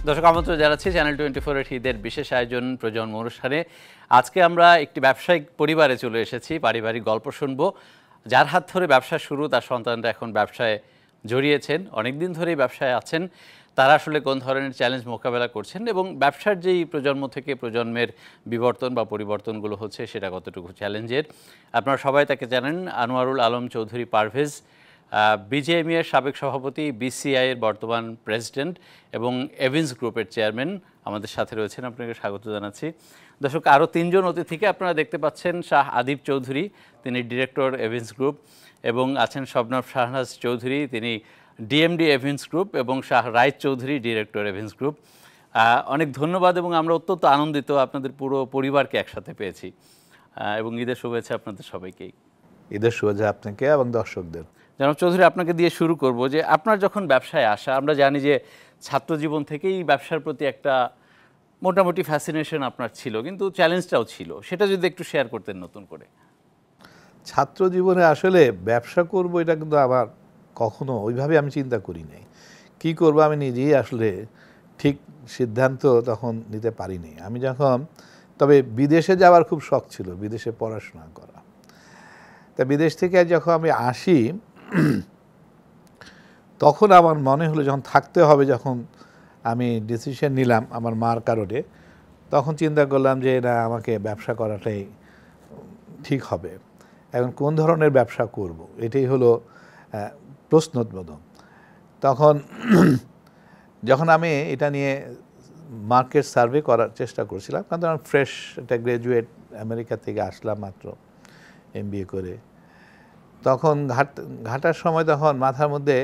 দর্শক আমন্ত্রণ জানাচ্ছি চ্যানেল 24 এর ঈদের বিশেষ আয়োজন প্রজন্ম অনুষ্ঠানে। আজকে আমরা একটি ব্যবসায়িক পরিবারে চলে এসেছি, পারিবারিক গল্প শুনবো। যার হাত ধরে ব্যবসা শুরু, তার সন্তানরা এখন ব্যবসায় জড়িয়েছেন, অনেকদিন ধরেই ব্যবসায় আছেন। তারা আসলে কোন ধরনের চ্যালেঞ্জ মোকাবেলা করছেন এবং ব্যবসার যেই প্রজন্ম থেকে প্রজন্মের বিবর্তন বা পরিবর্তনগুলো হচ্ছে সেটা কতটুকু চ্যালেঞ্জের। আপনারা সবাই তাকে জানেন, আনোয়ারুল আলম চৌধুরী পারভেজ, বিজেএমই এর সাবেক সভাপতি, বিসিআই এর বর্তমান প্রেসিডেন্ট এবং এভিন্স গ্রুপের চেয়ারম্যান আমাদের সাথে রয়েছেন। আপনাকে স্বাগত জানাচ্ছি। দর্শক, আরও তিনজন অতিথিকে আপনারা দেখতে পাচ্ছেন। শাহ আদিব চৌধুরী, তিনি ডিরেক্টর এভিন্স গ্রুপ, এবং আছেন শবনব শাহনাজ চৌধুরী, তিনি ডিএমডি এভিন্স গ্রুপ, এবং শাহ রাইত চৌধুরী, ডিরেক্টর এভিন্স গ্রুপ। অনেক ধন্যবাদ এবং আমরা অত্যন্ত আনন্দিত আপনাদের পুরো পরিবারকে একসাথে পেয়েছি, এবং ঈদের শুভেচ্ছা আপনাদের সবাইকেই। ঈদের শুভেচ্ছা আপনাকে এবং দর্শকদের। জনাব চৌধুরী, আপনাকে দিয়ে শুরু করব যে আপনার যখন ব্যবসায় আসা, আমরা জানি যে ছাত্র জীবন থেকেই ব্যবসার প্রতি একটা মোটামুটি ফ্যাসিনেশন আপনার ছিল, কিন্তু চ্যালেঞ্জটাও ছিল, সেটা যদি একটু শেয়ার করতেন নতুন করে। ছাত্র জীবনে আসলে ব্যবসা করব এটা কিন্তু আমার কখনো ওইভাবে আমি চিন্তা করি নাই। কী করবো আমি নিজেই আসলে ঠিক সিদ্ধান্ত তখন নিতে পারিনি। আমি যখন, তবে বিদেশে যাওয়ার খুব শখ ছিল, বিদেশে পড়াশোনা করা। তা বিদেশ থেকে যখন আমি আসি তখন আমার মনে হলো যখন থাকতে হবে, যখন আমি ডিসিশন নিলাম আমার মার কারণে, তখন চিন্তা করলাম যে না, আমাকে ব্যবসা করাটাই ঠিক হবে। এখন কোন ধরনের ব্যবসা করব, এটাই হলো প্রশ্নোদ্বোধন। তখন যখন আমি এটা নিয়ে মার্কেট সার্ভে করার চেষ্টা করছিলাম, কারণ আমি ফ্রেশ একটা গ্র্যাজুয়েট, আমেরিকা থেকে আসলাম মাত্র এমবিএ করে, তখন ঘাটার সময় তখন মাথার মধ্যে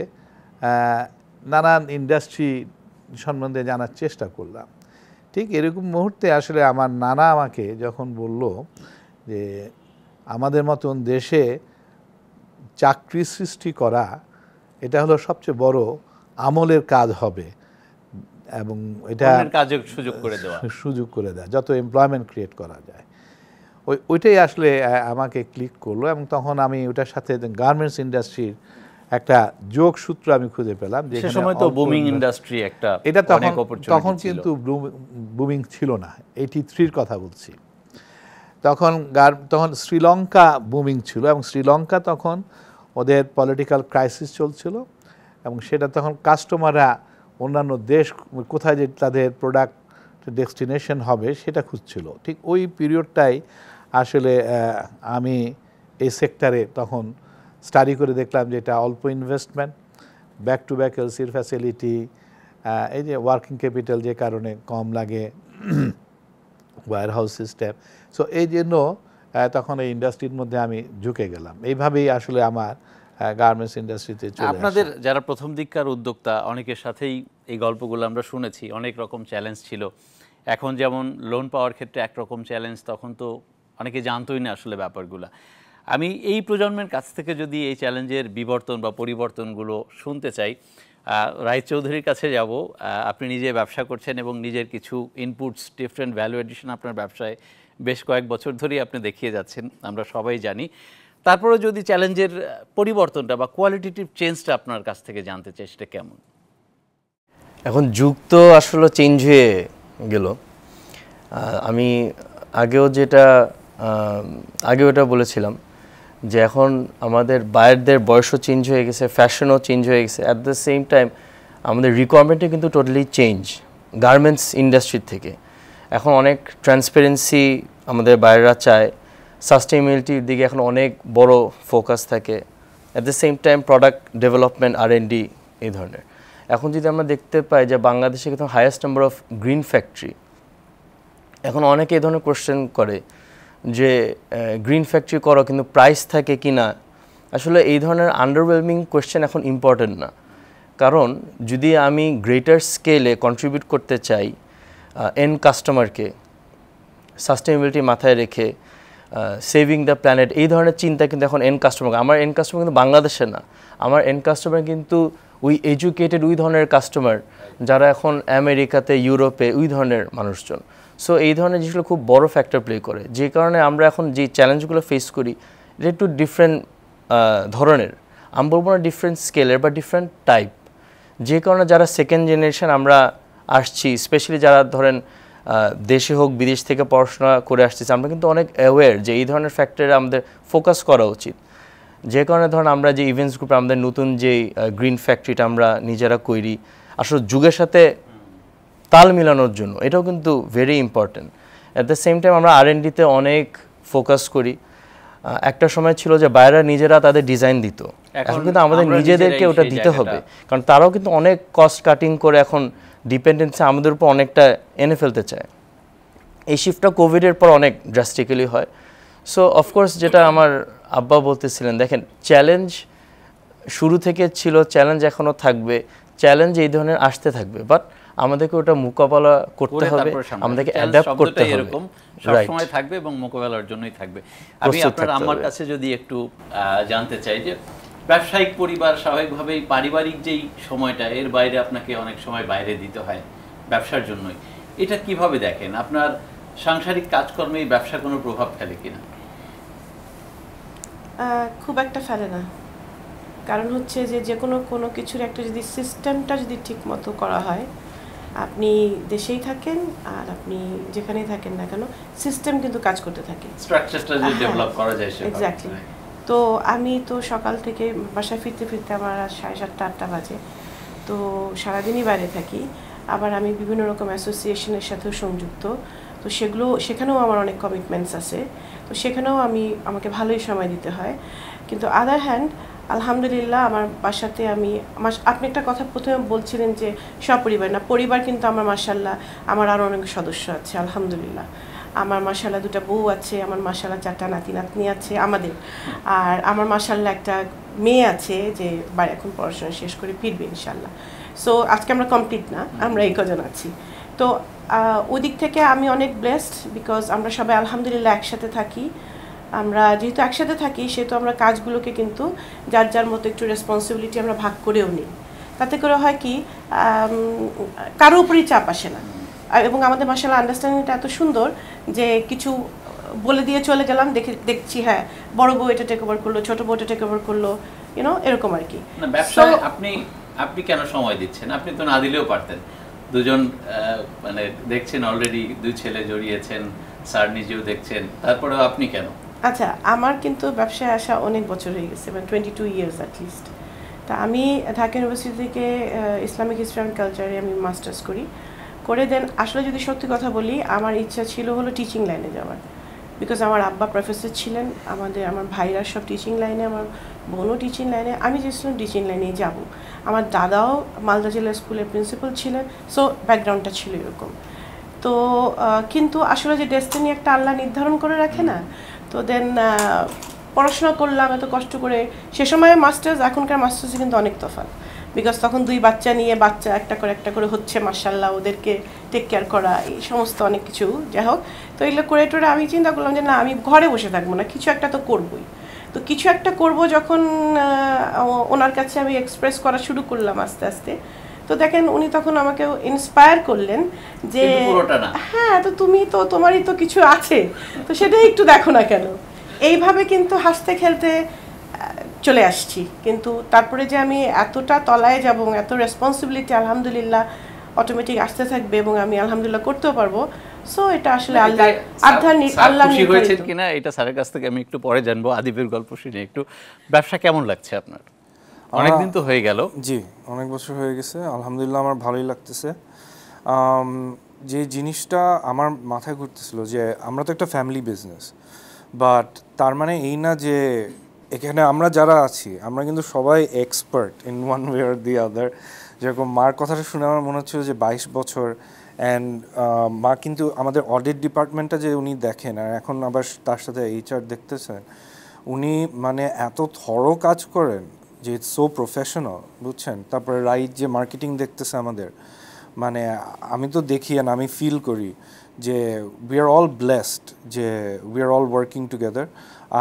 নানান ইন্ডাস্ট্রি সম্বন্ধে জানার চেষ্টা করলাম। ঠিক এরকম মুহূর্তে আসলে আমার নানা আমাকে যখন বলল যে আমাদের মতন দেশে চাকরি সৃষ্টি করা এটা হলো সবচেয়ে বড় আমলের কাজ হবে, এবং এটা কাজের সুযোগ করে দেওয়া, যত এমপ্লয়মেন্ট ক্রিয়েট করা যায়, ওইটাই আসলে আমাকে ক্লিক করলো। এবং তখন আমি ওটার সাথে গার্মেন্টস ইন্ডাস্ট্রির একটা যোগসূত্র আমি খুঁজে পেলাম। যে সময় তো বুমিং ইন্ডাস্ট্রি একটা, এটা তখন কিন্তু বুমিং ছিল না, 83-র কথা বলছি। তখন শ্রীলঙ্কা বুমিং ছিল, এবং শ্রীলঙ্কা তখন ওদের পলিটিক্যাল ক্রাইসিস চলছিল, এবং সেটা তখন কাস্টমাররা অন্যান্য দেশ কোথায় যে তাদের প্রোডাক্ট ডেস্টিনেশন হবে সেটা খুঁজছিল। ঠিক ওই পিরিয়ডটাই আসলে আমি এই সেক্টরে তখন স্টাডি করে দেখলাম যে এটা অল্প ইনভেস্টমেন্ট, ব্যাক টু ব্যাক এলসির ফ্যাসিলিটি, এই যে ওয়ার্কিং ক্যাপিটাল যে কারণে কম লাগে, ওয়্যার হাউস সিস্টেম। সো এই জন্য তখন এই ইন্ডাস্ট্রির মধ্যে আমি ঝুঁকে গেলাম। এইভাবেই আসলে আমার গার্মেন্টস ইন্ডাস্ট্রিতে চলে আসা। আপনাদের যারা প্রথম দিককার উদ্যোক্তা, অনেকের সাথেই এই গল্পগুলো আমরা শুনেছি, অনেক রকম চ্যালেঞ্জ ছিল। এখন যেমন লোন পাওয়ার ক্ষেত্রে একরকম চ্যালেঞ্জ, তখন তো অনেকে জানতোই না আসলে ব্যাপারগুলো। আমি এই প্রজন্মের কাছ থেকে যদি এই চ্যালেঞ্জের বিবর্তন বা পরিবর্তনগুলো শুনতে চাই, রায় চৌধুরীর কাছে যাব। আপনি নিজে ব্যবসা করছেন এবং নিজের কিছু ইনপুটস, ডিফারেন্ট ভ্যালু এডিশন আপনার ব্যবসায় বেশ কয়েক বছর ধরেই আপনি দেখিয়ে যাচ্ছেন, আমরা সবাই জানি। তারপরে যদি চ্যালেঞ্জের পরিবর্তনটা বা কোয়ালিটেটিভ চেঞ্জটা আপনার কাছ থেকে জানতে চাই, সেটা কেমন? এখন যুগ তো আসলে চেঞ্জ হয়ে গেল। আমি আগেও ওটা বলেছিলাম যে এখন আমাদের বায়ারদের বয়সও চেঞ্জ হয়ে গেছে, ফ্যাশনও চেঞ্জ হয়ে গেছে। অ্যাট দ্য সেম টাইম আমাদের রিকোয়ারমেন্টও কিন্তু টোটালি চেঞ্জ গার্মেন্টস ইন্ডাস্ট্রির থেকে। এখন অনেক ট্রান্সপারেন্সি আমাদের বায়াররা চায়, সাস্টেইনেবিলিটির দিকে এখন অনেক বড় ফোকাস থাকে। At the same time product development, R&D এই ধরনের। এখন যদি আমরা দেখতে পাই যে বাংলাদেশে কিন্তু highest number of green factory, এখন অনেকে এই ধরনের কোয়েশ্চেন করে যে গ্রিন ফ্যাক্টরি করো কিন্তু প্রাইস থাকে কি না। আসলে এই ধরনের আন্ডারওয়েলমিং কোয়েশ্চেন এখন ইম্পর্টেন্ট না, কারণ যদি আমি গ্রেটার স্কেলে কন্ট্রিবিউট করতে চাই এন্ড কাস্টমারকে, সাস্টেইনেবিলিটি মাথায় রেখে, সেভিং দ্য প্ল্যানেট, এই ধরনের চিন্তা কিন্তু এখন এন্ড কাস্টমার, আমার এন্ড কাস্টমার কিন্তু বাংলাদেশে না, আমার এন্ড কাস্টমার কিন্তু ওই এডুকেটেড ওই ধরনের কাস্টমার যারা এখন আমেরিকাতে, ইউরোপে, ওই ধরনের মানুষজন। সো এই ধরনের জিনিসগুলো খুব বড় ফ্যাক্টর প্লে করে, যে কারণে আমরা এখন যে চ্যালেঞ্জগুলো ফেস করি এটা একটু ডিফারেন্ট ধরনের, আমি বলবো না ডিফারেন্ট স্কেলের বা ডিফারেন্ট টাইপ। যে কারণে যারা সেকেন্ড জেনারেশন আমরা আসছি, স্পেশালি যারা ধরেন দেশে হোক বিদেশ থেকে পড়াশোনা করে আসতেছি, আমরা কিন্তু অনেক অ্যাওয়্যার যে এই ধরনের ফ্যাক্টরে আমাদের ফোকাস করা উচিত। যে কারণে ধরেন আমরা যে ইভেন্টস গ্রুপে আমাদের নতুন যে গ্রিন ফ্যাক্টরিটা আমরা নিজেরা করি আসলে যুগের সাথে তাল মিলানোর জন্য, এটাও কিন্তু very important. At the same time আমরা R&Dতে অনেক ফোকাস করি। একটা সময় ছিল যে বাইরেরা নিজেরা তাদের ডিজাইন দিত, এখন কিন্তু আমাদের নিজেদেরকে ওটা দিতে হবে, কারণ তারাও কিন্তু অনেক কস্ট কাটিং করে এখন ডিপেন্ডেন্সি আমাদের উপর অনেকটা এনে ফেলতে চায়। এই শিফটটা কোভিডের পর অনেক ড্রাস্টিক্যালি হয়। সো অফকোর্স যেটা আমার আব্বা বলতেছিলেন, দেখেন চ্যালেঞ্জ শুরু থেকে ছিল, চ্যালেঞ্জ এখনও থাকবে, চ্যালেঞ্জ এই ধরনের আসতে থাকবে, বাট আমাদেরকে ওটা মোকাবেলা করতে হবে, আমাদেরকে অ্যাডাপ্ট করতে হবে, এরকম সব সময় থাকবে এবং মোকাবেলার জন্যই থাকবে। আমি আপনার আমার কাছে যদি একটু জানতে চাই যে ব্যবসায়িক পরিবার স্বাভাবিকভাবেই পারিবারিক যেই সময়টা, এর বাইরে আপনাকে অনেক সময় বাইরে দিতে হয় ব্যবসার জন্যই, এটা কিভাবে দেখেন? আপনার সাংসারিক কাজকর্মে এই ব্যবসা কোনো প্রভাব ফেলে কিনা? খুব একটা ফেলে না, কারণ হচ্ছে যে যে কোনো কিছুর একটা যদি সিস্টেমটা যদি ঠিক মতো করা হয়, আপনি দেশেই থাকেন আর আপনি যেখানেই থাকেন না কেন, সিস্টেম কিন্তু কাজ করতে থাকে, স্ট্রাকচারটা যদি ডেভেলপ করা যায় সেটা। এক্স্যাক্টলি। তো আমি তো সকাল থেকে বাসায় ফিরতে ফিরতে আমার 7:30 8টা বাজে, তো সারাদিনই বাইরে থাকি। আবার আমি বিভিন্ন রকম অ্যাসোসিয়েশনের সাথেও সংযুক্ত, তো সেখানেও আমার অনেক কমিটমেন্টস আছে, তো সেখানেও আমাকে ভালোই সময় দিতে হয়। কিন্তু আদার হ্যান্ড আলহামদুলিল্লাহ আমার বাসাতে আপনি একটা কথা প্রথমে বলছিলেন যে সপরিবার না, পরিবার কিন্তু আমার মাশাআল্লাহ আমার আরও অনেক সদস্য আছে আলহামদুলিল্লাহ। আমার মাশাআল্লাহ 2টা বউ আছে, আমার মাশাআল্লাহ 4টা নাতি নাতনি আছে আমাদের, আর আমার মাশাআল্লাহ একটা মেয়ে আছে যে এখন পড়াশোনা শেষ করে ফিরবে ইনশাআল্লাহ। সো আজকে আমরা কমপ্লিট না, আমরা এই কজন আছি। তো ওই দিক থেকে আমি অনেক ব্লেসড, বিকজ আমরা সবাই আলহামদুলিল্লাহ একসাথে থাকি। আমরা যেহেতু একসাথে থাকি সেহেতু আমরা কাজগুলোকে কিন্তু যার যার মতো একটু রেসপন্সিবিলিটি আমরা ভাগ করেও নিই। তাতে করে হয় কি, কারো উপরই চাপ আসে না, এবং আমাদের মাশাআল্লাহ আন্ডারস্ট্যান্ডিংটা এত সুন্দর যে কিছু বলে দিয়ে চলে গেলাম, দেখছি হ্যাঁ বড় বউ এটা টেক ওভার করলো, ছোট বউ এটা টেক ওভার করলো, এরকম আর কি। ব্যবসায় আপনি কেন সময় দিচ্ছেন? আপনি তো না দিলেও পারতেন। দুজন মানে দেখছেন অলরেডি 2 ছেলে জড়িয়েছেন, স্যার নিজেও দেখছেন, তারপরেও আপনি কেন? আচ্ছা, আমার কিন্তু ব্যবসায় আসা অনেক বছর হয়ে গেছে, মানে 22 ইয়ার্স অ্যাটলিস্ট। তা আমি ঢাকা ইউনিভার্সিটি থেকে ইসলামিক হিস্ট্রি অ্যান্ড কালচারে আমি মাস্টার্স করে দেন আসলে যদি সত্যি কথা বলি, আমার ইচ্ছা ছিল হলো টিচিং লাইনে যাওয়ার, বিকজ আমার আব্বা প্রফেসর ছিলেন, আমার ভাইরা সব টিচিং লাইনে, আমার বোনও টিচিং লাইনে, আমি চেয়েছিলাম টিচিং লাইনেই যাব। আমার দাদাও মালদা জেলা স্কুলের প্রিন্সিপাল ছিলেন, সো ব্যাকগ্রাউন্ডটা ছিল এরকম। তো কিন্তু আসলে যে ডেস্টিনি একটা আল্লাহ নির্ধারণ করে রাখে না, তো দেন পড়াশোনা করলাম এত কষ্ট করে। সে সময় মাস্টার্স এখনকার মাস্টার্সে কিন্তু অনেক তফাৎ, বিকজ তখন 2 বাচ্চা নিয়ে একটা করে হচ্ছে মাশাআল্লাহ, ওদেরকে টেক কেয়ার করা, এই সমস্ত অনেক কিছু, যাই হোক। তো এগুলো করে টোরে আমি চিন্তা করলাম যে না, আমি ঘরে বসে থাকবো না, কিছু একটা তো করবোই। তো কিছু একটা করব যখন ওনার কাছে আমি এক্সপ্রেস করা শুরু করলাম আস্তে আস্তে, তো দেখেন উনি তখন আমাকে ইন্সপায়ার করলেন যে হ্যাঁ, তো তোমারই তো কিছু আছে, তো সেটাই একটু দেখো না কেন। এইভাবে কিন্তু হাসতে খেলতে চলে আসছি, কিন্তু তারপরে যে আমি এতটা তলায় যাব, এত রেসপন্সিবিলিটি আলহামদুলিল্লাহ অটোমেটিক আসতে থাকবে এবং আমি আলহামদুলিল্লাহ করতেও পারবো। সো এটা আসলে আল্লাহ খুশি হয়েছেন কিনা এটা স্যারের কাছ থেকে আমি একটু পরে জানবো। আদিবের গল্প শুনে একটু, ব্যবসা কেমন লাগছে আপনার? অনেকদিন তো হয়ে গেল। জি, অনেক বছর হয়ে গেছে, আলহামদুলিল্লাহ আমার ভালোই লাগতেছে। যে জিনিসটা আমার মাথায় ঘুরতেছিল যে আমরা তো একটা ফ্যামিলি বিজনেস, বাট তার মানে এই না যে এখানে আমরা যারা আছি আমরা কিন্তু সবাই expert in one way or the other. যেরকম মার কথাটা শুনে আমার মনে হচ্ছিল যে 22 বছর, অ্যান্ড মা কিন্তু আমাদের অডিট ডিপার্টমেন্টটা যে উনি দেখেন, আর এখন আবার তার সাথে HR দেখতেছেন, উনি মানে এত থরো কাজ করেন যে ইটস সো প্রফেশনাল, বুঝছেন। তারপরে রাইট যে মার্কেটিং দেখতেছে আমাদের, মানে আমি তো দেখি আর আমি ফিল করি যে উই আর অল ব্লেসড, যে we are all working together.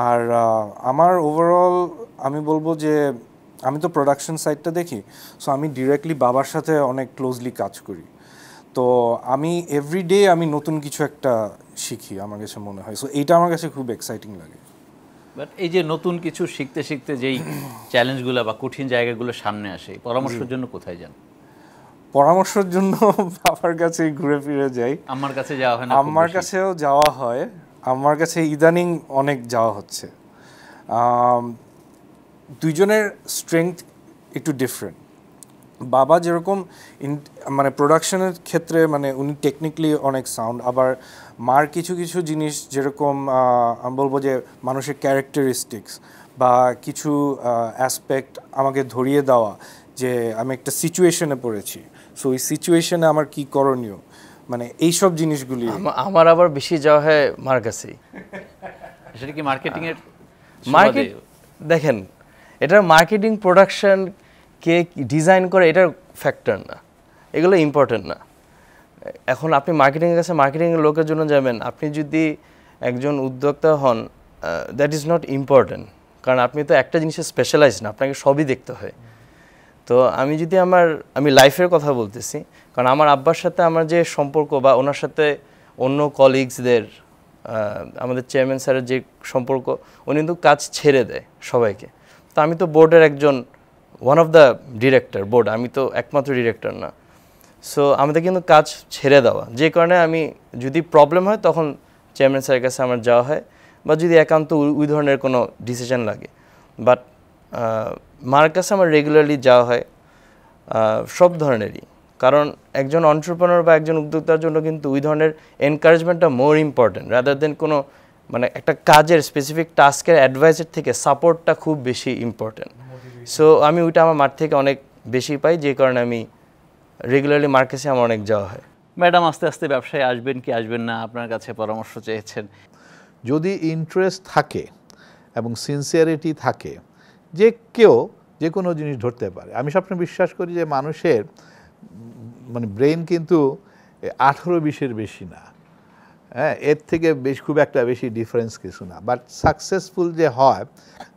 আর আমার ওভারঅল আমি বলবো যে আমি তো প্রোডাকশন সাইডটা দেখি, সো আমি ডিরেক্টলি বাবার সাথে অনেক ক্লোজলি কাজ করি, তো আমি এভরিডে আমি নতুন কিছু একটা শিখি, আমার কাছে মনে হয়। সো এইটা আমার কাছে খুব এক্সাইটিং লাগে। বাট এই যে নতুন কিছু শিখতে শিখতে যেই চ্যালেঞ্জগুলো বা কঠিন জায়গাগুলো সামনে আসে, পরামর্শের জন্য কোথায় যান? পরামর্শের জন্য বাবার কাছে ঘুরে ফিরে যাই। আমার কাছে যাওয়া হয় না? আমার কাছেও যাওয়া হয়, আমার কাছে ইদানিং অনেক যাওয়া হচ্ছে। দুইজনের স্ট্রেংথ একটু ডিফারেন্ট। বাবা যেরকম মানে প্রোডাকশনের ক্ষেত্রে মানে উনি টেকনিক্যালি অনেক সাউন্ড, আবার মার কিছু কিছু জিনিস যেরকম আমি বলবো যে মানুষের ক্যারেক্টারিস্টিক্স বা কিছু অ্যাসপেক্ট আমাকে ধরিয়ে দেওয়া যে আমি একটা সিচুয়েশনে পড়েছি, সো ওই সিচুয়েশনে আমার কি করণীয়, মানে এইসব জিনিসগুলি। আমার আবার বেশি যাওয়া হয় মার কাছেই। সেটা কি মার্কেটিং এর? মার্কেট দেখেন, এটা মার্কেটিং প্রোডাকশন কে ডিজাইন করে এটার ফ্যাক্টর না, এগুলো ইম্পর্টেন্ট না। এখন আপনি মার্কেটিংয়ের কাছে মার্কেটিংয়ের লোকের জন্য যাবেন, আপনি যদি একজন উদ্যোক্তা হন দ্যাট ইজ নট ইম্পর্টেন্ট, কারণ আপনি তো একটা জিনিসে স্পেশালাইজ না, আপনাকে সবই দেখতে হয়। তো আমি যদি আমি লাইফের কথা বলতেছি, কারণ আমার আব্বার সাথে আমার যে সম্পর্ক বা ওনার সাথে অন্য কলিগসদের, আমাদের চেয়ারম্যান স্যারের যে সম্পর্ক, উনি কিন্তু কাজ ছেড়ে দেয় সবাইকে। তো আমি তো বোর্ডের একজন one of the director board, আমি তো একমাত্র ডিরেক্টর না। সো আমাদের কিন্তু কাজ ছেড়ে দেওয়া, যে কারণে আমি যদি প্রবলেম হয় তখন চেয়ারম্যান স্যারের কাছে আমার যাওয়া হয়, বা যদি একান্ত ওই ধরনের কোনো ডিসিশন লাগে। বাট মার কাছে আমার রেগুলারলি যাওয়া হয় সব ধরনেরই, কারণ একজন এন্টারপ্রেনার বা একজন উদ্যোক্তার জন্য কিন্তু ওই ধরনের এনকারেজমেন্টটা মোর ইম্পর্টেন্ট রাদার দেন কোনো মানে একটা কাজের স্পেসিফিক টাস্কের অ্যাডভাইসের থেকে সাপোর্টটা খুব বেশি ইম্পর্টেন্ট। সো আমি ওইটা আমার মার থেকে অনেক বেশি পাই, যে কারণে আমি রেগুলারলি মার কাছে আমার অনেক যাওয়া হয়। ম্যাডাম আস্তে আস্তে ব্যবসায় আসবেন কি আসবেন না, আপনার কাছে পরামর্শ চেয়েছেন। যদি ইন্টারেস্ট থাকে এবং সিনসিয়ারিটি থাকে, যে কেউ যে কোনো জিনিস ধরতে পারে। আমি সবসময় বিশ্বাস করি যে মানুষের মানে ব্রেন কিন্তু 18-20-এর বেশি না, হ্যাঁ, এর থেকে খুব একটা বেশি ডিফারেন্স কিছু না। বাট সাকসেসফুল যে হয়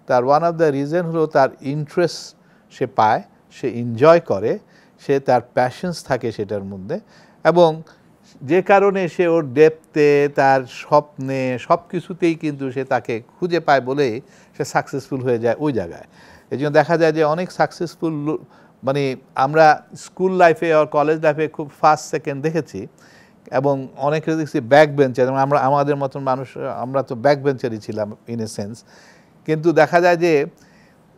তার ওয়ান অফ দ্য রিজন হলো তার ইন্টারেস্ট সে পায়, সে এনজয় করে, সে তার প্যাশনস থাকে সেটার মধ্যে, এবং যে কারণে সে ওর ডেপথে তার স্বপ্নে সব কিছুতেই কিন্তু সে তাকে খুঁজে পায় বলেই সে সাকসেসফুল হয়ে যায় ওই জায়গায়। এই জন্য দেখা যায় যে অনেক সাকসেসফুল মানে আমরা স্কুল লাইফে আর কলেজ লাইফে খুব ফার্স্ট সেকেন্ড দেখেছি, এবং অনেকে দেখছি ব্যাক বেঞ্চার, যেমন আমাদের মতন মানুষ আমরা তো ব্যাক বেঞ্চারই ছিলাম ইন এ সেন্স। কিন্তু দেখা যায় যে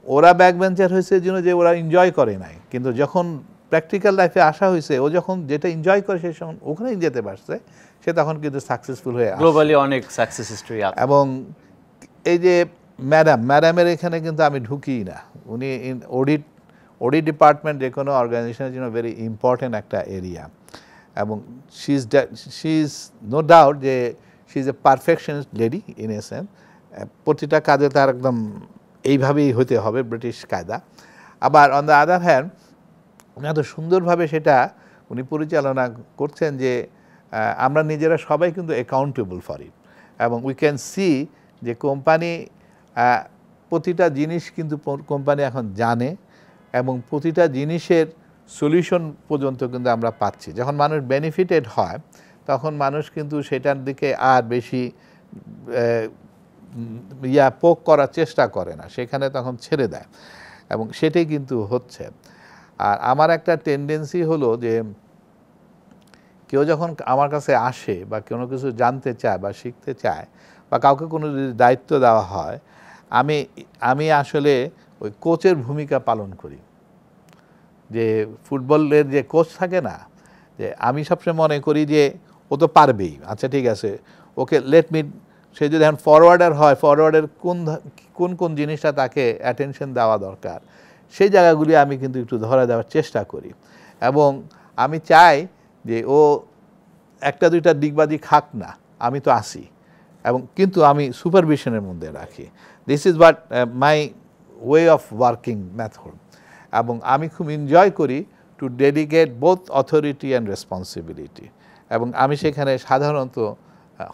ওরা ব্যাক বেঞ্চার হয়েছে জন্য যে ওরা এনজয় করে নাই, কিন্তু যখন প্র্যাকটিক্যাল লাইফে আসা হয়েছে ও যখন যেটা এনজয় করে সে যখন ওখানেই যেতে পারছে, সে তখন কিন্তু সাকসেসফুল হয়ে গ্লোবালি অনেক সাকসেস হিস্টরি আছে। এবং এই যে ম্যাডামের এখানে কিন্তু আমি ঢুকিই না, উনি অডিট ডিপার্টমেন্ট যে কোনো অর্গানাইজেশনের জন্য ভেরি ইম্পর্টেন্ট একটা এরিয়া, এবং শি ইজ নো ডাউট যে she is a perfectionist lady in a sense. প্রতিটা কাজে তার একদম এইভাবেই হতে হবে ব্রিটিশ কায়দা। আবার অন দ্য আদার হ্যান্ড উনি এত সুন্দরভাবে সেটা উনি পরিচালনা করছেন যে আমরা নিজেরা সবাই কিন্তু অ্যাকাউন্টেবল ফর ইট, এবং উই ক্যান সি যে কোম্পানি প্রতিটা জিনিস কিন্তু কোম্পানি এখন জানে, এবং প্রতিটা জিনিসের সলিউশন পর্যন্ত কিন্তু আমরা পাচ্ছি। যখন মানুষ বেনিফিটেড হয় তখন মানুষ কিন্তু সেটার দিকে আর বেশি পোক করার চেষ্টা করে না, সেখানে তখন ছেড়ে দেয়, এবং সেটাই কিন্তু হচ্ছে। আর আমার একটা টেন্ডেন্সি হলো যে কেউ যখন আমার কাছে আসে বা কোনো কিছু জানতে চায় বা শিখতে চায় বা কাউকে কোনো দায়িত্ব দেওয়া হয়, আমি আসলে ওই কোচের ভূমিকা পালন করি। যে ফুটবলের যে কোচ থাকে না, যে আমি সবসময় মনে করি যে ও তো পারবেই, আচ্ছা ঠিক আছে, ওকে লেট মি, সে যদি এখন ফরওয়ার্ডার হয়, ফরওয়ার্ডের কোন জিনিসটা তাকে অ্যাটেনশন দেওয়া দরকার, সেই জায়গাগুলি আমি কিন্তু একটু ধরে দেওয়ার চেষ্টা করি, এবং আমি চাই যে ও একটা দুইটা দিকবাজি খাক না, আমি তো আসি, এবং কিন্তু আমি সুপারভিশনের মধ্যে রাখি। This is what my way of working method, এবং আমি খুব এনজয় করি to dedicate both authority and responsibility, এবং আমি সেখানে সাধারণত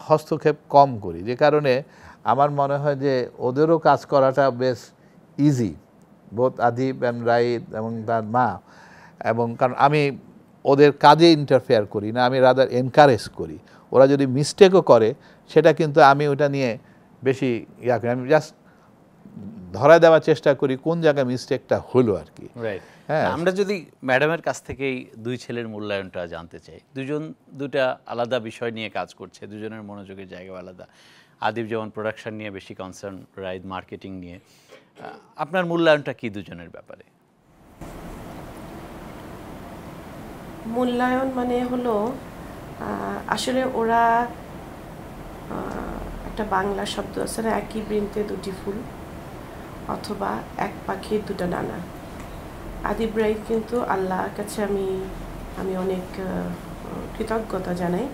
হস্তক্ষেপ কম করি, যে কারণে আমার মনে হয় যে ওদেরও কাজ করাটা বেশ easy, both Adib and Raid এবং তার মা, এবং কারণ আমি ওদের কাজে ইন্টারফেয়ার করি না, আমি রাদার এনকারেজ করি। ওরা যদি মিস্টেকও করে সেটা কিন্তু আমি ওটা নিয়ে বেশি করি, আমি জাস্ট ধরা দেওয়ার চেষ্টা করি কোন জায়গায় মিস্টেকটা হলো আর কি। হ্যাঁ আমরা যদি ম্যাডামের কাছ থেকেই দুই ছেলের মূল্যায়নটা জানতে চাই, দুটা আলাদা বিষয় নিয়ে কাজ করছে, দুজনের মনোযোগের জায়গা আলাদা। আদিব যেমন প্রোডাকশন নিয়ে বেশি কনসার্ন, রাইদ মার্কেটিং নিয়ে। আপনার মূল্যায়নটা কি দুজনের ব্যাপারে? মূল্যায়ন মানে হলো আসলে ওরা একটা বাংলা শব্দ আছে না, একই বৃন্তে দুটি ফুল, অথবা এক পাখির দুটো ডানা। আদিব রাইদ কিন্তু আল্লাহর কাছে আমি অনেক কৃতজ্ঞতা জানাই,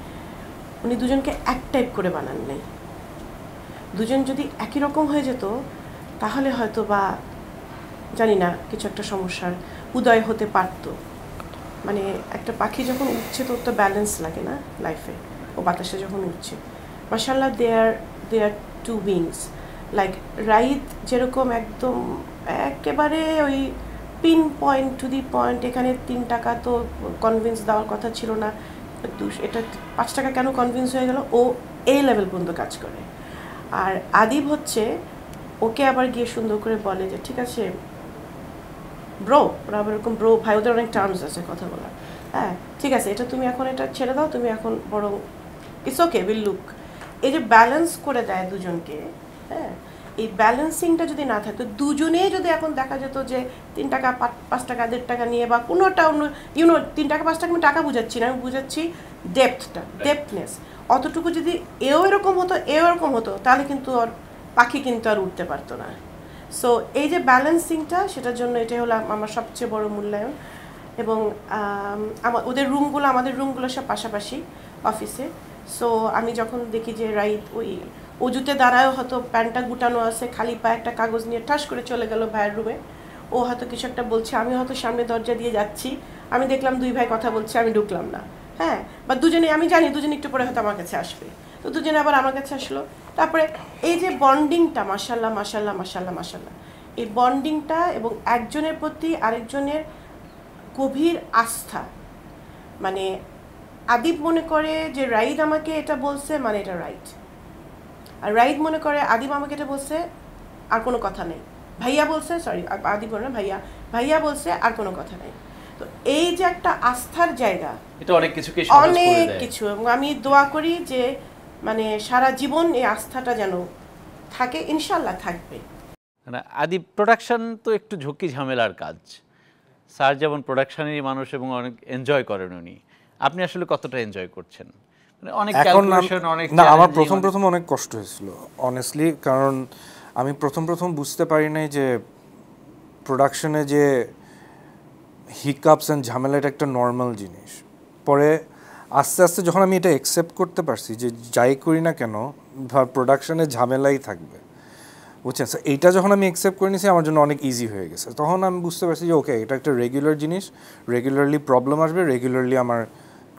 উনি দুজনকে এক টাইপ করে বানান নাই। দুজন যদি একই রকম হয়ে যেত তাহলে হয়তো বা জানি না কিছু একটা সমস্যার উদয় হতে পারতো। মানে একটা পাখি যখন উঠছে তো তো ব্যালেন্স লাগে না লাইফে, ও বাতাসে যখন উঠছে। মাশাআল্লাহ দে আর টু উইংস। লাইক রাইদ যেরকম একদম একেবারে ওই pin point to the point, এখানে 3 টাকা তো কনভিন্স দেওয়ার কথা ছিল না, এটা 5 টাকা কেন কনভিন্স হয়ে গেল, ও এই লেভেল পর্যন্ত কাজ করে। আর আদিব হচ্ছে ওকে আবার গিয়ে সুন্দর করে বলে যে ঠিক আছে ব্রো, ওরা আবার এরকম ব্রো ভাই, ওদের অনেক টার্মস আছে কথা বলার। হ্যাঁ ঠিক আছে, এটা তুমি এখন এটা ছেড়ে দাও, তুমি এখন বরং ইটস ওকে উইল লুক। এই যে ব্যালেন্স করে দেয় দুজনকে, হ্যাঁ, এই ব্যালেন্সিংটা যদি না থাকতো, দুজনে যদি এখন দেখা যেত যে 3 টাকা 5 টাকা 1.5 টাকা নিয়ে বা কোনোটা অন্য 3 টাকা 5 টাকা আমি টাকা বুঝাচ্ছি না, আমি বুঝাচ্ছি ডেপথনেস, অতটুকু যদি এও এরকম হতো তাহলে কিন্তু আর পাখি কিন্তু আর উঠতে পারতো না। সো এই যে ব্যালেন্সিংটা, সেটার জন্য এটাই হলো আমার সবচেয়ে বড় মূল্যায়ন। এবং আমাদের রুমগুলো সব পাশাপাশি অফিসে। সো আমি যখন দেখি যে রাইট ওই অজুতে দাঁড়ায়, হয়তো প্যান্টটা গুটানো আছে, খালি পায়ে একটা কাগজ নিয়ে ঠাস করে চলে গেল ভাইয়ের রুমে, ও হয়তো কিছু একটা বলছে, আমি হয়তো সামনে দরজা দিয়ে যাচ্ছি, আমি দেখলাম 2 ভাই কথা বলছে, আমি ঢুকলাম না, হ্যাঁ, বা দুজনে আমি জানি দুজনে একটু পরে হয়তো আমার কাছে আসবে, তো দুজনে আবার আমার কাছে আসলো। তারপরে এই যে বন্ডিংটা, মাশাল্লাহ মাশাল্লাহ মাশাল্লাহ মাশাল্লাহ, এই বন্ডিংটা এবং একজনের প্রতি আরেকজনের গভীর আস্থা। মানে আদিব মনে করে যে রাইদ আমাকে এটা বলছে মানে এটা রাইট, আর রাইদ মনে করে আদিব আমাকে এটা বলছে আর কোনো কথা নেই, ভাইয়া বলছে, সরি আদিব বলে না, ভাইয়া বলছে আর কোনো কথা নেই। তো এই যে একটা আস্থার জায়গা, এটা অনেক কিছু, এবং আমি দোয়া করি যে মানে সারা জীবন এই আস্থাটা যেন থাকে, ইনশাল্লাহ থাকবে। আদি প্রোডাকশন তো একটু ঝুঁকি ঝামেলার কাজ, স্যার যেমন প্রোডাকশনেরই মানুষ এবং অনেক এনজয় করেন উনি, আপনি আসলে কতটা এনজয় করছেন? মানে অনেক ক্যালকুলেশন, অনেক না, আমার প্রথম অনেক কষ্ট হয়েছিল অনেস্টলি, কারণ আমি প্রথম বুঝতে পারি নাই যে প্রোডাকশনে যে হিকআপস অ্যান্ড ঝামেলা এটা একটা নর্মাল জিনিস। পরে আস্তে আস্তে যখন আমি এটা অ্যাকসেপ্ট করতে পারছি যে যাই করি না কেন প্রোডাকশনে ঝামেলাই থাকবে, বুঝছেন, এইটা যখন আমি অ্যাকসেপ্ট করে নিয়েছি আমার জন্য অনেক ইজি হয়ে গেছে। তখন আমি বুঝতে পারছি যে ওকে, এটা একটা রেগুলার জিনিস, রেগুলারলি প্রবলেম আসবে, রেগুলারলি আমার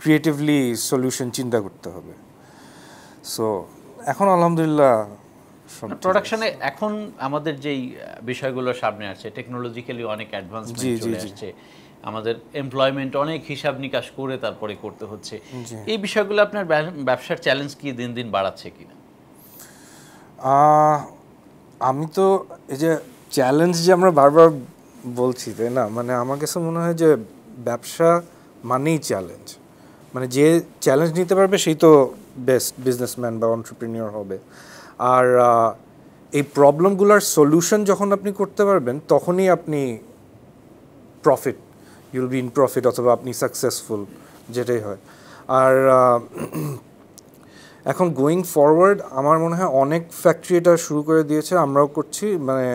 ক্রিয়েটিভলি সলিউশন চিন্তা করতে হবে। সো এখন আলহামদুলিল্লাহ প্রোডাকশনে এখন আমাদের যেই বিষয়গুলো সামনে আসছে, টেকনোলজিক্যালি অনেক অ্যাডভান্সমেন্ট চলে আসছে, আমাদের এমপ্লয়মেন্ট অনেক হিসাব নিকাশ করে তারপরে করতে হচ্ছে, এই বিষয়গুলো আপনার ব্যবসার চ্যালেঞ্জ কি দিন দিন বাড়াচ্ছে কিনা? আমি তো এই যে চ্যালেঞ্জ যে আমরা বারবার বলছি, তাই না, মানে আমার কাছে মনে হয় যে ব্যবসা মানেই চ্যালেঞ্জ, মানে যে চ্যালেঞ্জ নিতে পারবে সেই তো বেস্ট বিজনেসম্যান বা এন্টারপ্রেনিউর হবে। আর এই প্রবলেমগুলোর সলিউশন যখন আপনি করতে পারবেন তখনই আপনি profit, you'll be in profit, অথবা আপনি সাকসেসফুল, যেটাই হয়। আর এখন গোয়িং ফরওয়ার্ড আমার মনে হয় অনেক ফ্যাক্টরি এটা শুরু করে দিয়েছে, আমরাও করছি, মানে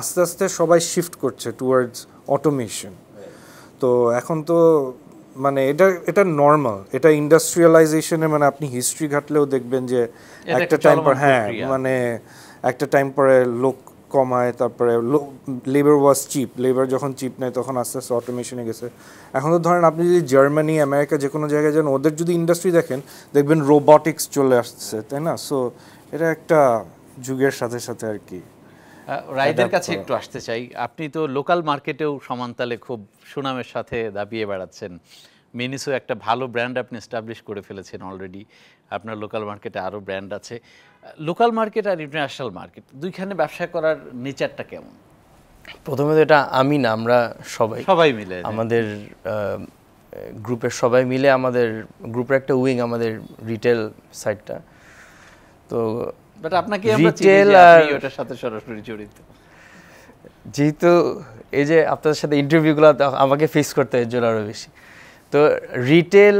আস্তে আস্তে সবাই শিফট করছে টুয়ার্ডস অটোমেশন। তো এখন তো মানে এটা নর্মাল, এটা ইন্ডাস্ট্রিয়ালাইজেশনে, মানে আপনি হিস্ট্রি ঘাটলেও দেখবেন যে একটা টাইম পর, হ্যাঁ, মানে একটা টাইম পরে লোক কমায়, তারপরে লেবার ওয়াজ চিপ, লেবার যখন চিপ নেয় তখন আস্তে আস্তে অটোমেশনে গেছে। এখন তো ধরেন আপনি যদি জার্মানি, আমেরিকা যে কোনো জায়গায় যান, ওদের যদি ইন্ডাস্ট্রি দেখেন দেখবেন রোবটিক্স চলে আসছে, তাই না? সো এটা একটা যুগের সাথে সাথে আর কি। রাইদের কাছে একটু আসতে চাই, আপনি তো লোকাল মার্কেটেও সমানতালে খুব সুনামের সাথে দাবিয়ে বেড়াচ্ছেন, মিনিসো একটা ভালো ব্র্যান্ড আপনি এস্টাবলিশ করে ফেলেছেন অলরেডি, আপনার লোকাল মার্কেটে আরও ব্র্যান্ড আছে। লোকাল মার্কেট আর ইন্টারন্যাশনাল মার্কেট দুইখানে ব্যবসা করার নেচারটা কেমন? প্রথমে তো এটা আমি না, আমরা সবাই সবাই মিলে আমাদের গ্রুপের সবাই মিলে, আমাদের গ্রুপের একটা উইং আমাদের রিটেল সাইডটা। তো বাট আপনাকে আমরা চিনি রিটেল যে আর আপনি ওটার সাথে সরাসরি জড়িত। যেহেতু এই যে আপনাদের সাথে ইন্টারভিউগুলো আমাকে ফেস করতে হয় এর জন্য আরও বেশি। তো রিটেল,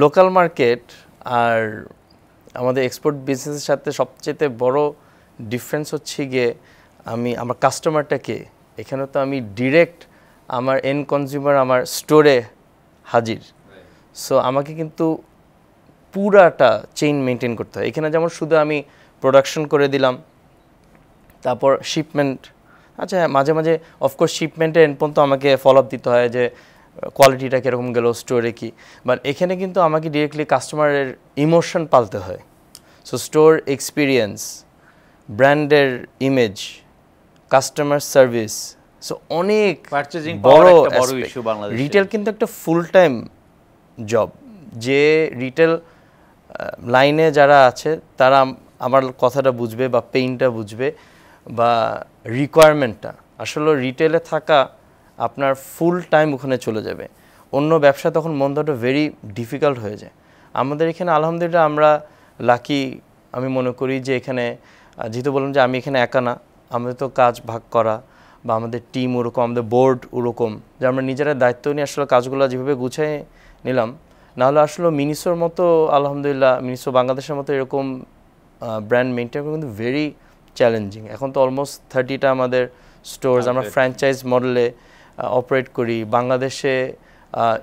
লোকাল মার্কেট আর আমাদের এক্সপোর্ট বিজনেসের সাথে সবচেয়ে বড় ডিফারেন্স হচ্ছে গিয়ে আমার কাস্টমারটাকে, এখানে তো আমি ডিরেক্ট আমার এন্ড কনজিউমার আমার স্টোরে হাজির। সো আমাকে কিন্তু পুরাটা চেইন মেনটেন করতে হয়। এখানে যেমন শুধু আমি প্রোডাকশন করে দিলাম, তারপর শিপমেন্ট, আচ্ছা মাঝে মাঝে অফকোর্স শিপমেন্টের এন্ড পর্যন্ত আমাকে ফলো আপ দিতে হয় যে কোয়ালিটিটা কীরকম গেল, স্টোরে কি। বাট এখানে কিন্তু আমাকে ডিরেক্টলি কাস্টমারের ইমোশন পালতে হয়। সো স্টোর এক্সপিরিয়েন্স, ব্র্যান্ডের ইমেজ, কাস্টমার সার্ভিস, সো অনেক পারচেজিং বড় একটা বড় ইস্যু বাংলাদেশে। রিটেল কিন্তু একটা ফুল টাইম জব। যে রিটেল লাইনে যারা আছে তারা আমার কথাটা বুঝবে বা পেইনটা বুঝবে বা রিকোয়ারমেন্টটা। আসলে রিটেলে থাকা আপনার ফুল টাইম ওখানে চলে যাবে। অন্য ব্যবসা তখন মন দেওয়াটা ভেরি ডিফিকাল্ট হয়ে যায়। আমাদের এখানে আলহামদুলিল্লাহ আমরা লাকি, আমি মনে করি যে এখানে যেহেতু বললাম যে আমি এখানে একা না, আমাদের তো কাজ ভাগ করা বা আমাদের টিম ওরকম, আমাদের বোর্ড ওরকম, যে আমরা নিজেরা দায়িত্ব নিয়ে আসলে কাজগুলো যেভাবে গুছিয়ে নিলাম। নাহলে আসলে মিনিসোর মতো, আলহামদুলিল্লাহ মিনিসো বাংলাদেশের মতো এরকম ব্র্যান্ড মেনটেন করা কিন্তু ভেরি চ্যালেঞ্জিং। এখন তো অলমোস্ট 30টা আমাদের স্টোরস, আমরা ফ্র্যাঞ্চাইজ মডেলে অপারেট করি। বাংলাদেশে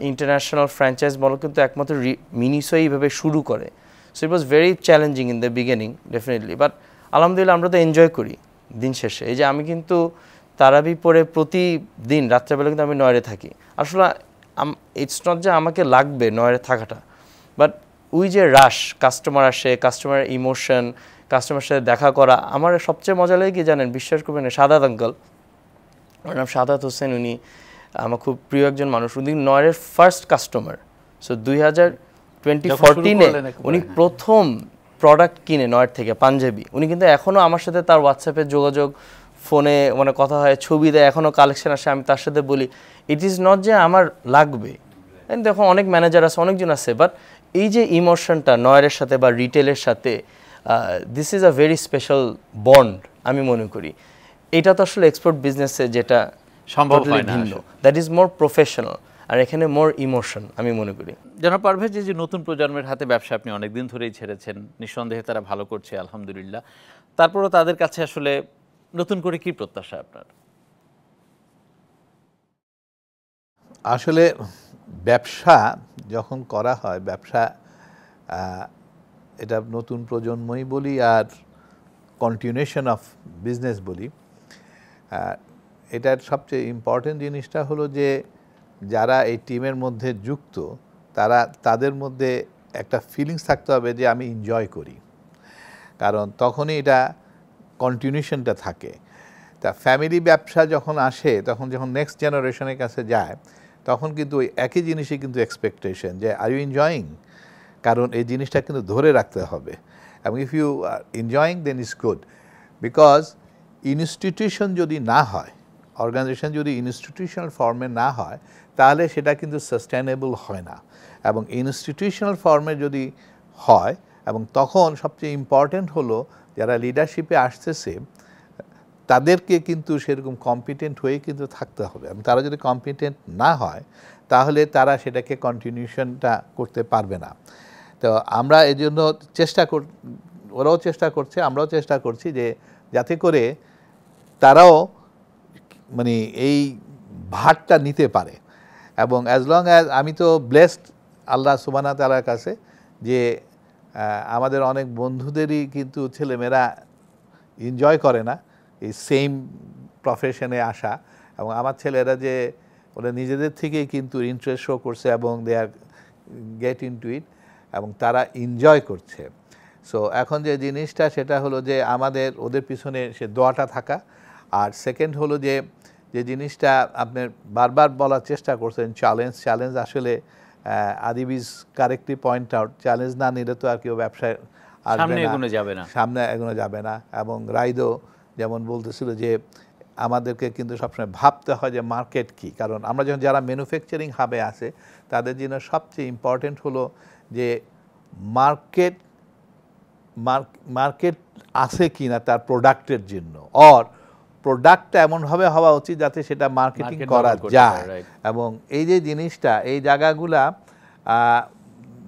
ইন্টারন্যাশনাল ফ্র্যাঞ্চাইজ মডেল কিন্তু একমাত্র মিনিসো এইভাবে শুরু করে। So it was very challenging in the beginning definitely, but আলহামদুলিল্লাহ আমরা তো এনজয় করি দিন শেষে। এই যে আমি কিন্তু তারাবি পরে প্রতিদিন রাত্রেবেলা কিন্তু আমি নয়রে থাকি। আসলে ইটস নট যে আমাকে লাগবে নয়রে থাকাটা, বাট ওই যে রাশ, কাস্টমার আসে, কাস্টমারের ইমোশন, কাস্টমার সাথে দেখা করা। আমার সবচেয়ে মজা লাগে কি জানেন, বিশ্বাস করবেন না, সাদাত আঙ্কাল, ওর নাম সাদাত হোসেন, উনি আমার খুব প্রিয় একজন মানুষ। উনি নয়রের ফার্স্ট কাস্টমার। সো 2014 উনি প্রথম প্রোডাক্ট কিনে নয়ের থেকে, পাঞ্জাবি। উনি কিন্তু এখনও আমার সাথে তার হোয়াটসঅ্যাপে যোগাযোগ, ফোনে মানে কথা হয়, ছবি দেয়, এখনও কালেকশন আসে, আমি তার সাথে বলি। ইট ইজ নট যে আমার লাগবে, দেখো অনেক ম্যানেজার আছে, অনেকজন আছে, বাট এই যে ইমোশনটা নয়ের সাথে বা রিটেলের সাথে, this is a very special bond আমি মনে করি। এটা তো আসলে এক্সপোর্ট বিজনেসে যেটা সম্ভব হয় না, দ্যাট ইজ মোর প্রফেশনাল, আর এখানে মোর ইমোশন আমি মনে করি। জনাব পারভেজ, যে নতুন প্রজন্মের হাতে ব্যবসা আপনি অনেকদিন ধরেই ছেড়েছেন, নিঃসন্দেহে তারা ভালো করছে আলহামদুলিল্লাহ, তারপরও তাদের কাছে আসলে নতুন করে কি প্রত্যাশা আপনার? আসলে ব্যবসা যখন করা হয়, ব্যবসা এটা নতুন প্রজন্মই বলি আর কন্টিনিউশন অফ বিজনেস বলি, এটার সবচেয়ে ইম্পর্টেন্ট জিনিসটা হলো যে যারা এই টিমের মধ্যে যুক্ত, তাদের মধ্যে একটা ফিলিংস থাকতে হবে যে আমি এনজয় করি, কারণ তখনই এটা কন্টিনিউশনটা থাকে। তা ফ্যামিলি ব্যবসা যখন আসে, তখন যখন নেক্সট জেনারেশনের কাছে যায়, তখন কিন্তু ওই একই জিনিসই কিন্তু এক্সপেকটেশন যে আর ইউ এনজয়িং, কারণ এই জিনিসটা কিন্তু ধরে রাখতে হবে। এবং if you are enjoying then is good, because institution যদি না হয়, অর্গানাইজেশন যদি ইনস্টিটিউশনাল ফর্মে না হয়, তাহলে সেটা কিন্তু সাস্টেনেবল হয় না। এবং ইনস্টিটিউশনাল ফর্মে যদি হয়, এবং তখন সবচেয়ে ইম্পর্টেন্ট হলো যারা লিডারশিপে আসতেছে তাদেরকে কিন্তু সেরকম কম্পিটেন্ট হয়ে কিন্তু থাকতে হবে। এবং তারা যদি কম্পিটেন্ট না হয়, তাহলে তারা সেটাকে কন্টিনিউশনটা করতে পারবে না। তো আমরা এই জন্য ওরাও চেষ্টা করছে, আমরাও চেষ্টা করছি যে যাতে করে তারাও মানে এই ভারটা নিতে পারে। এবং অ্যাজ লং অ্যাজ, আমি তো ব্লেসড আল্লাহ সুবহানাহু ওয়া তাআলার কাছে যে আমাদের অনেক বন্ধুদেরই কিন্তু ছেলেমেয়েরা এনজয় করে না এই সেম প্রফেশনে আসা, এবং আমার ছেলেরা যে ওরা নিজেদের থেকেই কিন্তু ইন্টারেস্ট শো করছে এবং দে আর গেট ইনটু ইট, এবং তারা এনজয় করছে। সো এখন যে জিনিসটা সেটা হলো যে আমাদের ওদের পিছনে সে দোয়াটা থাকা। আর সেকেন্ড হলো যে জিনিসটা আপনি বারবার বলার চেষ্টা করছেন, চ্যালেঞ্জ আসলে Adib is correctly point out, challenge না নিলে তো আর কেউ ব্যবসায় সামনে এগোনো যাবে না। এবং রাইদো যেমন বলতেছিল যে আমাদেরকে কিন্তু সবসময় ভাবতে হয় যে মার্কেট কী, কারণ আমরা যখন যারা ম্যানুফ্যাকচারিং হাবে আছে তাদের জন্য সবচেয়ে ইম্পর্টেন্ট হলো যে মার্কেট আছে কি না তার প্রোডাক্টের জন্য, অর প্রোডাক্টটা এমনভাবে হওয়া উচিত যাতে সেটা মার্কেটিং করা যায়। এবং এই যে জিনিসটা, এই জায়গাগুলা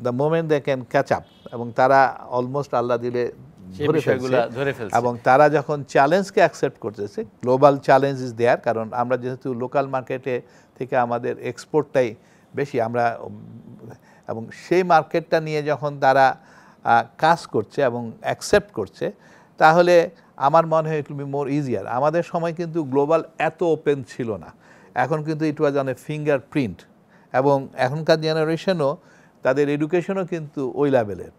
the moment they can catch up, এবং তারা অলমোস্ট আল্লাহ দিলে ধরে ফেলছে, এবং তারা যখন চ্যালেঞ্জকে অ্যাকসেপ্ট করতেছে, গ্লোবাল চ্যালেঞ্জ ইজ দেয়ার, কারণ আমরা যেহেতু লোকাল মার্কেটে থেকে আমাদের এক্সপোর্টটাই বেশি আমরা, এবং সেই মার্কেটটা নিয়ে যখন তারা কাজ করছে এবং অ্যাকসেপ্ট করছে, তাহলে আমার মনে হয় it will be more easier. আমাদের সময় কিন্তু গ্লোবাল এত ওপেন ছিল না, এখন কিন্তু it was on a fingerprint, এবং এখনকার জেনারেশনও তাদের এডুকেশনও কিন্তু ওই লেভেলের,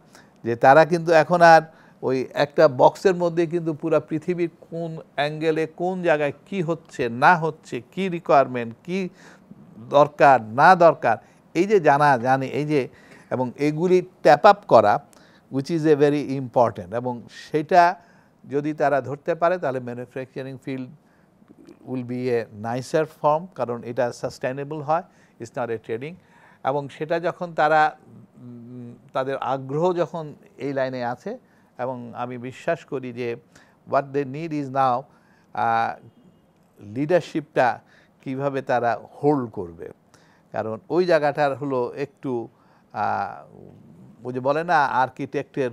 যে তারা কিন্তু এখন আর ওই একটা বক্সের মধ্যে কিন্তু পুরো পৃথিবীর কোন অ্যাঙ্গেলে কোন জায়গায় কি হচ্ছে না হচ্ছে, কি রিকোয়ারমেন্ট, কি দরকার না দরকার, এই যে জানি এই যে, এবং এগুলি ট্যাপ আপ করা which is a very important, এবং সেটা যদি তারা ধরতে পারে তাহলে manufacturing field will be a nicer form, কারণ এটা সাস্টেনেবল হয়, ইটস নট এ ট্রেডিং। এবং সেটা যখন তারা তাদের আগ্রহ যখন এই লাইনে আছে, এবং আমি বিশ্বাস করি যে what they need is now লিডারশিপটা কিভাবে তারা হোল্ড করবে, কারণ ওই জায়গাটার হলো একটু ওই যে বলে না আর্কিটেক্টের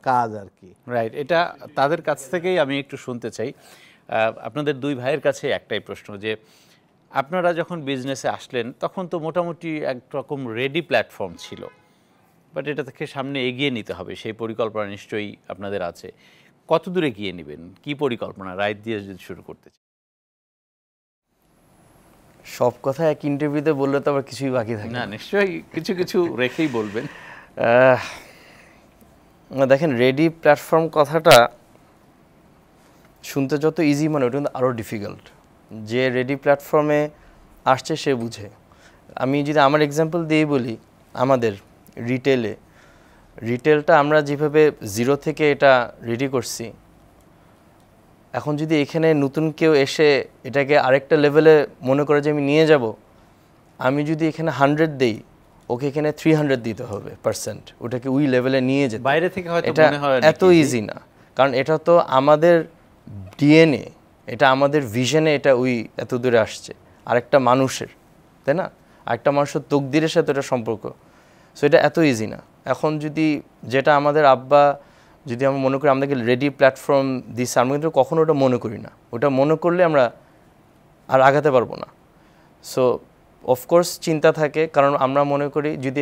কাজ আর কি। রাইট, এটা তাদের কাছ থেকেই আমি একটু শুনতে চাই। আপনাদের দুই ভাইয়ের কাছে একটাই প্রশ্ন, যে আপনারা যখন বিজনেসে আসলেন তখন তো মোটামুটি একরকম রেডি প্ল্যাটফর্ম ছিল, বাট এটা থেকে সামনে এগিয়ে নিতে হবে, সেই পরিকল্পনা নিশ্চয়ই আপনাদের আছে। কত দূরে গিয়ে নেবেন, কি পরিকল্পনা, রাইট দিয়ে যদি শুরু করতে চাই? সব কথা এক ইন্টারভিউতে বললে তো আবার কিছুই বাকি থাকে না, নিশ্চয়ই কিছু কিছু রেখেই বলবেন। দেখেন, রেডি প্ল্যাটফর্ম কথাটা শুনতে যত ইজি মনে ওটা কিন্তু আরও ডিফিকাল্ট। যে রেডি প্ল্যাটফর্মে আসছে সে বুঝে। আমি যদি আমার এক্সাম্পল দিয়েই বলি, আমাদের রিটেলটা আমরা যেভাবে জিরো থেকে এটা রেডি করছি, এখন যদি এখানে নতুন কেউ এসে এটাকে আরেকটা লেভেলে মনে করে যে আমি নিয়ে যাব, আমি যদি এখানে 100 দেই, ওকে এখানে 300 দিতে হবে %, ওটাকে ওই লেভেলে নিয়ে যেতে। বাইরে থেকে হয়তো মনে হয় এত ইজি না, কারণ এটা তো আমাদের ডিএনএ, এটা আমাদের ভিশনে, এটা ওই এত দূরে আসছে আরেকটা মানুষের, তাই না? আরেকটা মানুষের তকদিরের সাথে এটা সম্পর্ক। সো এটা এত ইজি না। এখন যদি যেটা আমাদের আব্বা, যদি আমরা মনে করি আমাদেরকে রেডি প্ল্যাটফর্ম দিচ্ছে, আমরা কিন্তু কখনো ওটা মনে করি না। ওটা মনে করলে আমরা আর আগাতে পারবো না। সো অফকোর্স চিন্তা থাকে, কারণ আমরা মনে করি, যদি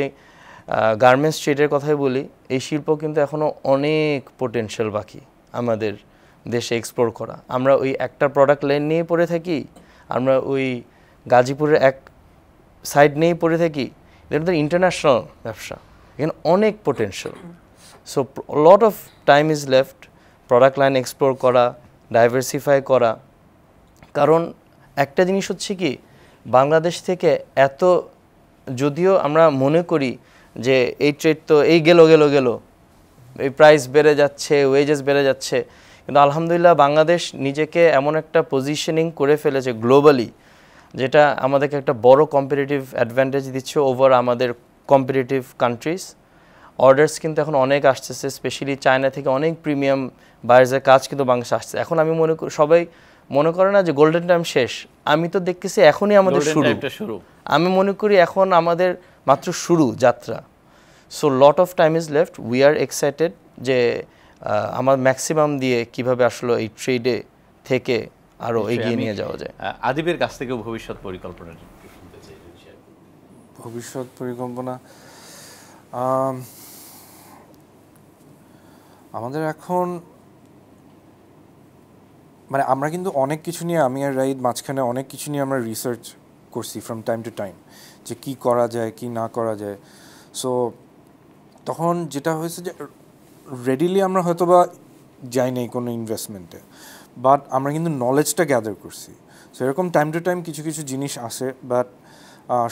গার্মেন্টস ট্রেডের কথাই বলি, এই শিল্প কিন্তু এখনও অনেক পোটেনশিয়াল বাকি আমাদের দেশে এক্সপ্লোর করা। আমরা ওই একটা প্রোডাক্ট লাইন নিয়ে পড়ে থাকি, আমরা ওই গাজীপুরের এক সাইড নিয়েই পড়ে থাকি। এটা তো ইন্টারন্যাশনাল ব্যবসা, এখানে অনেক potential. So lot of time is left product line explore করা, ডাইভার্সিফাই করা। কারণ একটা জিনিস হচ্ছে কি, বাংলাদেশ থেকে এত, যদিও আমরা মনে করি যে এই ট্রেড তো এই গেল, এই প্রাইস বেড়ে যাচ্ছে, ওয়েজেস বেড়ে যাচ্ছে, কিন্তু আলহামদুলিল্লাহ বাংলাদেশ নিজেকে এমন একটা পজিশনিং করে ফেলেছে গ্লোবালি, যেটা আমাদেরকে একটা বড় কম্পিটিটিভ অ্যাডভান্টেজ দিচ্ছে ওভার আমাদের কম্পিটিটিভ কান্ট্রিজ। অর্ডার্স কিন্তু এখন অনেক আসতেছে, স্পেশালি চায়না থেকে অনেক প্রিমিয়াম বায়ার্সের কাজ কিন্তু বাংলাদেশে আসছে। এখন আমি মনে করি, সবাই মনে করে না যে গোল্ডেন টাইম শেষ, আমি তো দেখতেছি এখনই আমাদের শুরু। আমি মনে করি এখন আমাদের মাত্র শুরু যাত্রা। So lot of time is left, we are excited যে আমার ম্যাক্সিমাম দিয়ে কিভাবে আসলে এই ট্রেডে থেকে আরও এগিয়ে নিয়ে যাওয়া যায়। আদিবের কাছ থেকেও ভবিষ্যৎ পরিকল্পনা শুনতে চাই। ভবিষ্যৎ পরিকল্পনা আমাদের এখন, মানে আমরা কিন্তু অনেক কিছু নিয়ে, আমি আর রাইদ মাঝখানে অনেক কিছু নিয়ে আমরা রিসার্চ করছি ফ্রম টাইম টু টাইম, যে কী করা যায় কি না করা যায়। সো তখন যেটা হয়েছে যে রেডিলি আমরা হয়তো বা যাই নাই কোনো ইনভেস্টমেন্টে, বাট আমরা কিন্তু নলেজটা গ্যাদার করছি। সো এরকম টাইম টু টাইম কিছু কিছু জিনিস আসে, বাট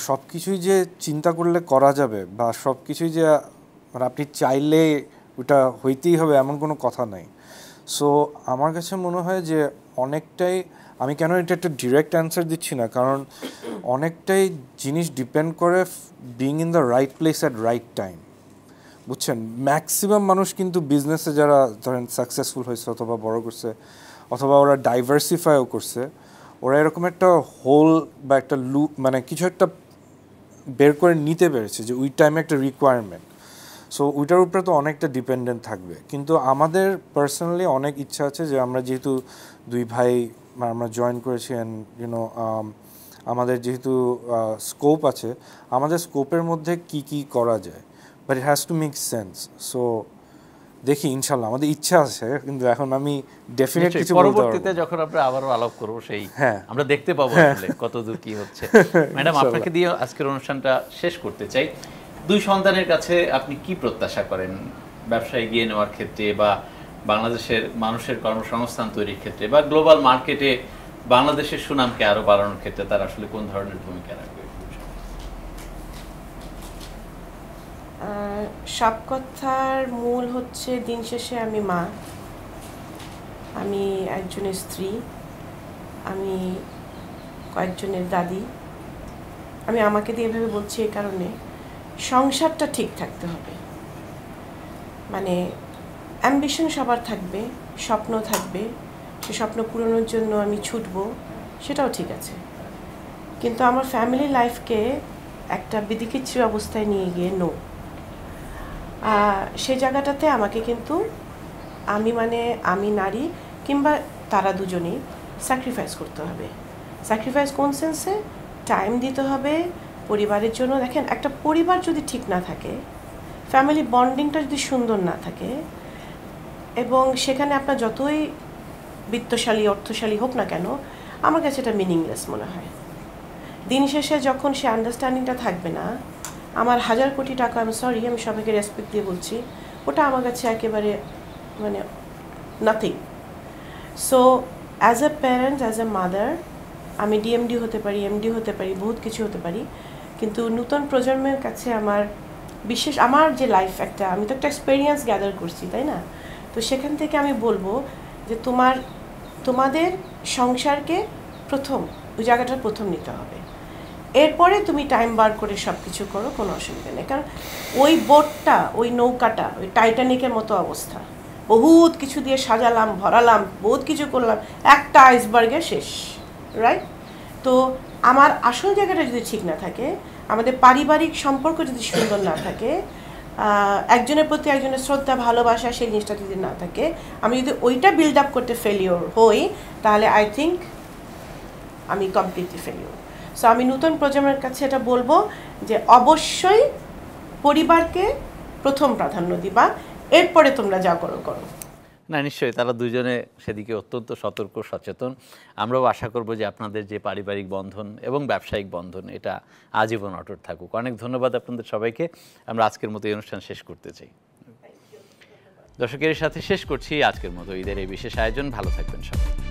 সব কিছুই যে চিন্তা করলে করা যাবে বা সব কিছুই যে মানে আপনি চাইলে ওটা হইতেই হবে এমন কোনো কথা নাই। সো আমার কাছে মনে হয় যে অনেকটাই, আমি কেন এটা একটা ডিরেক্ট অ্যান্সার দিচ্ছি না, কারণ অনেকটাই জিনিস ডিপেন্ড করে being in the right place at right time, বুঝছেন? ম্যাক্সিমাম মানুষ কিন্তু বিজনেসে যারা ধরেন সাকসেসফুল হয়েছে অথবা বড় করছে অথবা ওরা ডাইভার্সিফাইও করছে, ওরা এরকম একটা হোল বা একটা মানে কিছু একটা বের করে নিতে পেরেছে যে ওই টাইমে একটা রিকোয়ারমেন্ট, সো ওইটার উপরে তো অনেকটা ডিপেন্ডেন্ট থাকবে। কিন্তু আমাদের পার্সোনালি অনেক ইচ্ছা আছে যে আমরা যেহেতু দুই ভাই আমরা জয়েন করেছি অ্যান্ড ইউনো আমাদের যেহেতু স্কোপ আছে, আমাদের স্কোপের মধ্যে কি কি করা যায়, but it has to make sense. So দেখি ইনশাল্লাহ, আমাদের ইচ্ছা আছে, কিন্তু এখন আমি ডেফিনেট কিছু বলতে পারবো না। পরবর্তীতে যখন আমরা আবারও আলাপ করব সেই আমরা দেখতে পাবো আসলে কতদূর কি হচ্ছে। ম্যাডাম, আপনাকে দিয়ে আজকের অনুষ্ঠানটা শেষ করতে চাই। দুই সন্তানের কাছে আপনি কি প্রত্যাশা করেন ব্যবসায় এগিয়ে নেওয়ার ক্ষেত্রে, বা বাংলাদেশের মানুষের কর্মসংস্থান তৈরির ক্ষেত্রে, বা গ্লোবাল মার্কেটে বাংলাদেশের সুনামকে আরো বাড়ানোর ক্ষেত্রে তারা আসলে কোন ধরনের ভূমিকা রাখবে? সব কথার মূল হচ্ছে দিন শেষে আমি মা, আমি একজনের স্ত্রী, আমি কয়েকজনের দাদি। আমি আমাকে দিয়ে এভাবে বলছি এই কারণে, সংসারটা ঠিক থাকতে হবে। মানে অ্যাম্বিশন সবার থাকবে, স্বপ্ন থাকবে, সে স্বপ্ন পূরণের জন্য আমি ছুটবো, সেটাও ঠিক আছে। কিন্তু আমার ফ্যামিলি লাইফকে একটা বিদিকিচ্ছির অবস্থায় নিয়ে গিয়ে সেই জায়গাটাতে আমাকে কিন্তু আমি নারী কিংবা তারা দুজনেই স্যাক্রিফাইস করতে হবে। স্যাক্রিফাইস কোন সেন্সে? টাইম দিতে হবে পরিবারের জন্য। দেখেন, একটা পরিবার যদি ঠিক না থাকে, ফ্যামিলি বন্ডিংটা যদি সুন্দর না থাকে, এবং সেখানে আপনার যতই বিত্তশালী অর্থশালী হোক না কেন, আমার কাছে এটা মিনিংলেস মনে হয়। দিন শেষে যখন সে আন্ডারস্ট্যান্ডিংটা থাকবে না, আমার 1000 কোটি টাকা, আমি সরি, আমি সবাইকে রেসপেক্ট দিয়ে বলছি, ওটা আমার কাছে একেবারে মানে nothing. So as a parent, as a mother, আমি ডিএমডি হতে পারি, এমডি হতে পারি, বহুত কিছু হতে পারি, কিন্তু নতুন প্রজন্মের কাছে আমার আমার যে লাইফ, আমি তো একটা এক্সপেরিয়েন্স গ্যাদার করছি, তাই না? তো সেখান থেকে আমি বলবো যে তোমাদের সংসারকে ওই জায়গাটার প্রথম নিতে হবে। এরপরে তুমি টাইম বার করে সব কিছু করো, কোনো অসুবিধা নেই। কারণ ওই বোটটা, ওই নৌকাটা, ওই টাইটানিকের মতো অবস্থা, বহুত কিছু দিয়ে সাজালাম, ভরালাম, বহুত কিছু করলাম, একটা আইসবার্গে শেষ, রাইট? তো আমার আসল জায়গাটা যদি ঠিক না থাকে, আমাদের পারিবারিক সম্পর্ক যদি সুন্দর না থাকে, একজনের প্রতি একজনের শ্রদ্ধা, ভালোবাসা, সেই জিনিসটা যদি না থাকে, আমি যদি ওইটা বিল্ড আপ করতে ফেলিওর হই, তাহলে আই থিঙ্ক আমি কমপ্লিটলি ফেলিওর। সো আমি নতুন প্রজন্মের কাছে এটা বলবো যে অবশ্যই পরিবারকে প্রথম প্রাধান্য দিবা, এরপরে তোমরা যা করো করো। না, নিশ্চয়ই তারা দুজনে সেদিকে অত্যন্ত সতর্ক, সচেতন। আমরাও আশা করব যে আপনাদের যে পারিবারিক বন্ধন এবং ব্যবসায়িক বন্ধন, এটা আজীবন অটুট থাকুক। অনেক ধন্যবাদ আপনাদের সবাইকে। আমরা আজকের মতো এই অনুষ্ঠান শেষ করতে চাই। দর্শকের সাথে শেষ করছি আজকের মতো ঈদের এই বিশেষ আয়োজন। ভালো থাকবেন সবাই।